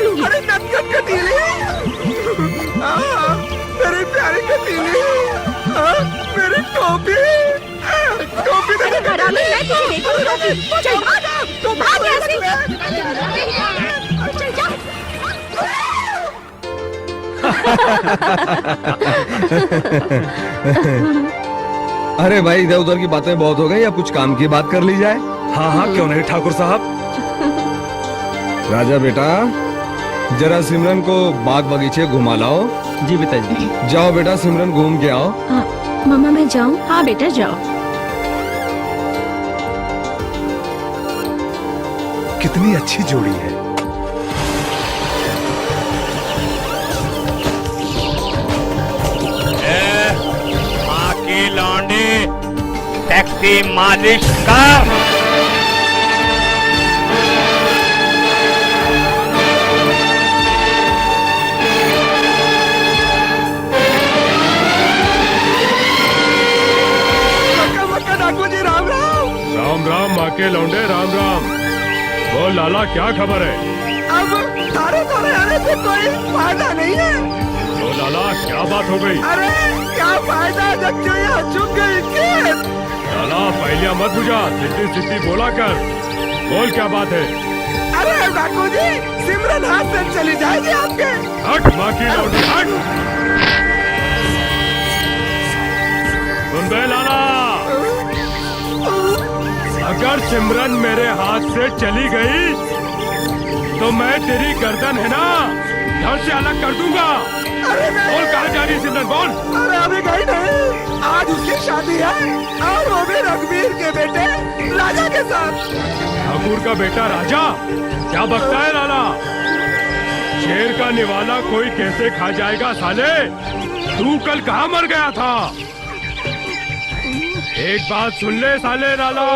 लूंगी। अरे नटखट कटीली, मेरी प्यारी कटीली, मेरी टोपी, टोपी दे दे। हरामी, मैं तुझे नहीं दूंगी टोपी। चल भाग, भाग यहाँ से। चल जा। अरे भाई, इधर उधर की बातें बहुत हो गई, अब कुछ काम की बात कर ली जाए। हाँ हाँ, क्यों नहीं ठाकुर साहब। राजा बेटा, जरा सिमरन को बाग बगीचे घुमा लाओ। जी पिताजी। जाओ बेटा, सिमरन घूम के आओ। मम्मा मैं जाऊँ? हाँ बेटा जाओ। कितनी अच्छी जोड़ी है। माँ की लौंडी, टैक्सी मालिश कर। ठाकुर जी राम राम। राम राम माँ के लौंडे, राम राम। बोल लाला, क्या खबर है? अब तारे तारे आने से कोई फायदा नहीं है। तो लाला, क्या बात हो गई? अरे क्या फायदा जब जो यहाँ चुक गई खेत। लाला पहले मत बुझा, सीधी सीधी बोला कर। बोल क्या बात है? अरे ठाकुर जी, सिमरन हाथ से चली जाएगी आपके। हट माँ की लौंडी, हट। सुन बे लाला, अगर सिमरन मेरे हाथ से चली गई तो मैं तेरी गर्दन है ना धड़ से अलग कर दूंगा। अरे बोल कहाँ जा रही सिमरन, बोल। अरे अभी गई नहीं, आज उसकी शादी है और वो भी रघुवीर के बेटे राजा के साथ। ठाकुर का बेटा राजा? क्या बकता है लाला? शेर का निवाला कोई कैसे खा जाएगा साले? तू कल कहाँ मर गया था? एक बात सुन ले साले लाला,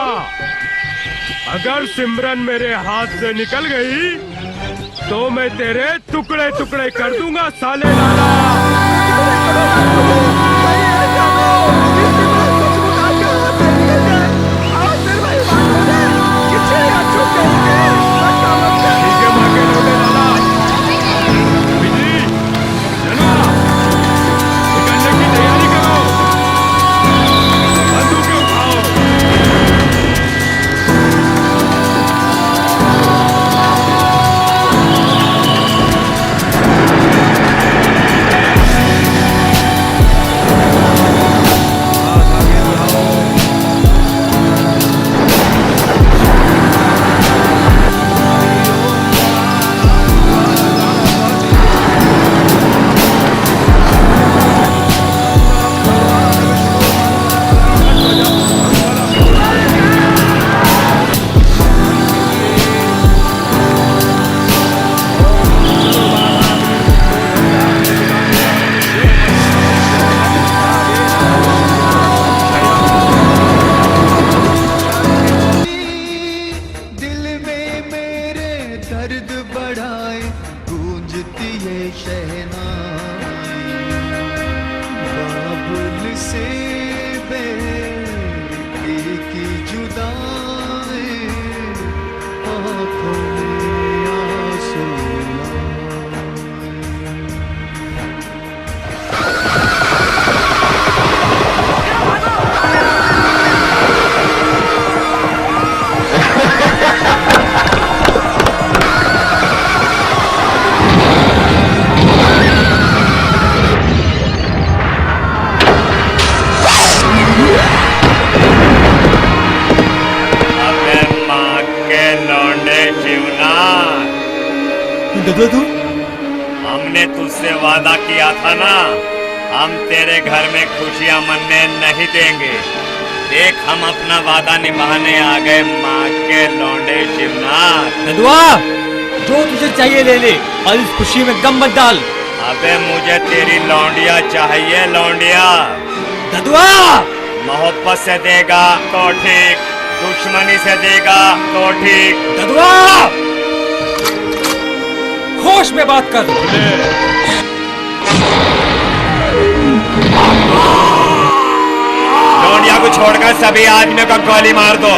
अगर सिमरन मेरे हाथ से निकल गई तो मैं तेरे टुकड़े टुकड़े कर दूंगा साले लाला। ददू, हमने तुझसे वादा किया था ना, हम तेरे घर में खुशियां मनने नहीं देंगे। देख, हम अपना वादा निभाने आ गए माँ के लौंडे शिवनाथ। ददुआ, जो तुझे चाहिए ले ले और इस खुशी में गम मत डाल। अबे मुझे तेरी लौंडिया चाहिए, लौंडिया। ददुआ, मोहब्बत से देगा तो ठीक, दुश्मनी से देगा तो ठीक। ददुआ, होश में बात कर। लौंडिया को छोड़कर सभी आदमियों को गोली मार दो।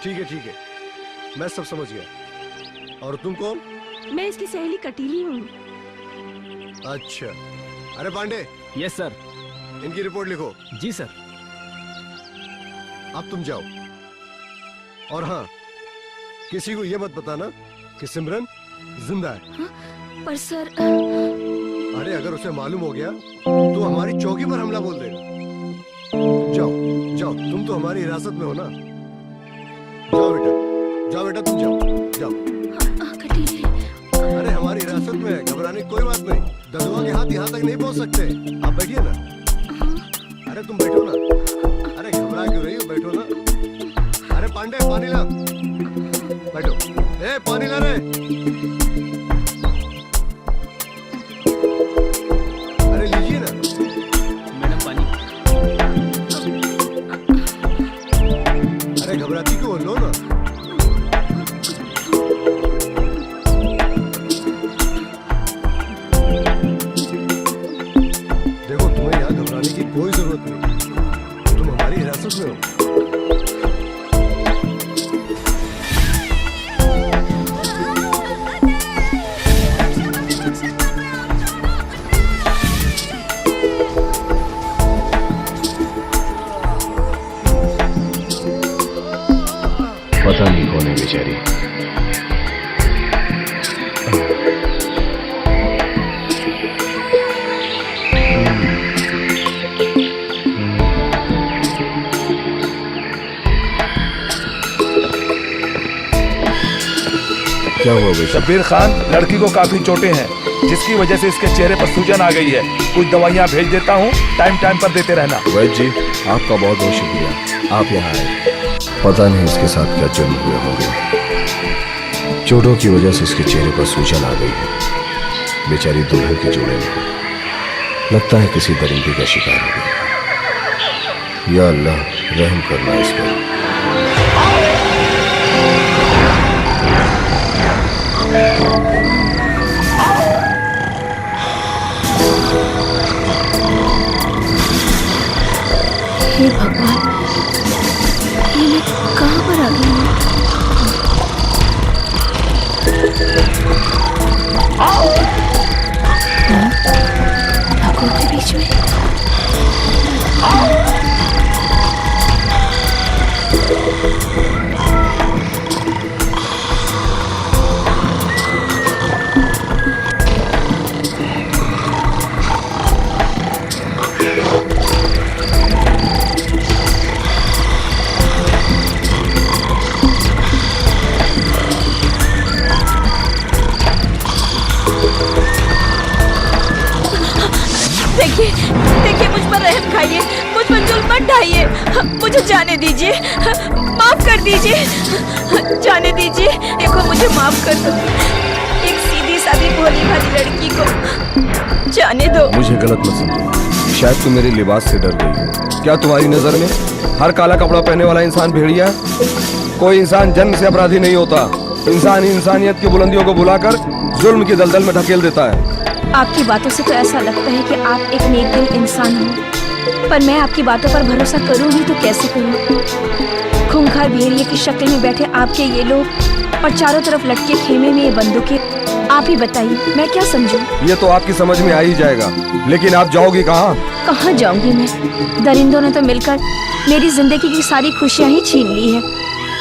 ठीक है, मैं सब समझ गया। और तुम कौन? मैं इसकी सहेली कटीली हूँ। अच्छा, अरे पांडे। Yes sir. इनकी रिपोर्ट लिखो। जी सर। अब तुम जाओ, और हाँ, किसी को ये मत बताना कि सिमरन जिंदा है। हाँ? पर सर अरे अगर उसे मालूम हो गया तो हमारी चौकी पर हमला बोल देगा। जाओ जाओ, तुम तो हमारी हिरासत में हो ना। जाओ बेटा तुम जाओ। कटीली। अरे हमारी हिरासत में है, घबराने की कोई बात नहीं। ददुआ के हाथ यहाँ तक नहीं पहुँच सकते। आप बैठिए ना। अरे तुम बैठो ना। अरे घबरा क्यों रही हो, बैठो ना। अरे पांडे पानी ला, बैठो। ए पानी ला रे। अरे लीजिए ना। मैडम पानी। अरे घबराती क्यों, लो ना। देखो तुम्हें यहाँ घबराने की कोई जरूरत नहीं, तुम हमारी हिरासत में हो। पता नहीं कौन है बेचारी। क्या हुआ बेटा? शब्बीर खान, लड़की को काफी चोटें हैं, जिसकी वजह से इसके चेहरे पर सूजन आ गई है। कुछ दवाइयाँ भेज देता हूँ, टाइम पर देते रहना। वैद्य जी, आपका बहुत बहुत शुक्रिया, आप यहाँ आए। पता नहीं इसके साथ क्या जुर्म हुए होंगे। चोटों की वजह से इसके चेहरे पर सूजन आ गई है। बेचारी दुल्हन के जोड़े में लगता है किसी दरिंदे का शिकार हो गई। या अल्लाह, रहम करना इस पर। हे भगवान, ये मैं कहाँ पर आ गई हूँ? ठाकुर के बीच में। देखिए मुझ पर रहम खाइए, मुझ पर जुल्म मत ढाइए, मुझे जाने दीजिए, माफ कर दीजिए, जाने दीजिए। देखो मुझे माफ कर दो, एक सीधी सादी भोली भाली लड़की को जाने दो। मुझे गलत मत समझो, शायद तुम मेरे लिबास से डर गई हो। क्या तुम्हारी नजर में हर काला कपड़ा पहनने वाला इंसान भेड़िया है? कोई इंसान जन्म से अपराधी नहीं होता। इंसान इंसानियत की बुलंदियों को भुलाकर जुल्म की दलदल में ढकेल देता है। आपकी बातों से तो ऐसा लगता है कि आप एक नेक दिल इंसान हो, पर मैं आपकी बातों पर भरोसा करूं ही तो कैसे करूं? खूंखार भेड़िए की शक्ल में बैठे आपके ये लोग और चारों तरफ लटके खेमे में ये बंदूकें, आप ही बताइए मैं क्या समझूं? ये तो आपकी समझ में आ ही जाएगा, लेकिन आप जाओगी कहाँ? कहाँ जाऊंगी मैं? दरिंदों ने तो मिलकर मेरी जिंदगी की सारी खुशियाँ ही छीन ली है।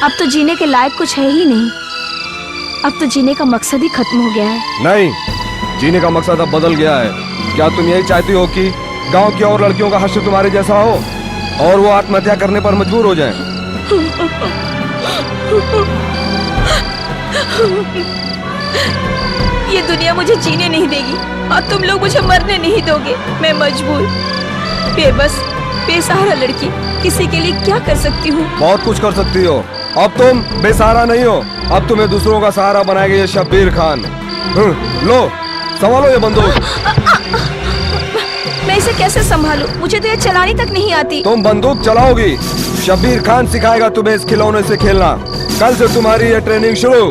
अब तो जीने के लायक कुछ है ही नहीं। अब तो जीने का मकसद ही खत्म हो गया है। नहीं, जीने का मकसद अब बदल गया है। क्या तुम यही चाहती हो कि गांव की और लड़कियों का हश्र तुम्हारे जैसा हो और वो आत्महत्या करने पर मजबूर हो जाएं? ये दुनिया मुझे जीने नहीं देगी और तुम लोग मुझे मरने नहीं दोगे। मैं मजबूर, बेबस, बेसहारा लड़की किसी के लिए क्या कर सकती हूँ? बहुत कुछ कर सकती हो। अब तुम बेसहारा नहीं हो, अब तुम्हें दूसरों का सहारा बनाएगा ये शब्बीर खान। लो, संभालो ये बंदूक। मैं इसे कैसे संभालूं? मुझे तो ये चलानी तक नहीं आती। तुम बंदूक चलाओगी, शब्बीर खान सिखाएगा तुम्हें इस खिलौने से खेलना। कल से तुम्हारी ये ट्रेनिंग शुरू।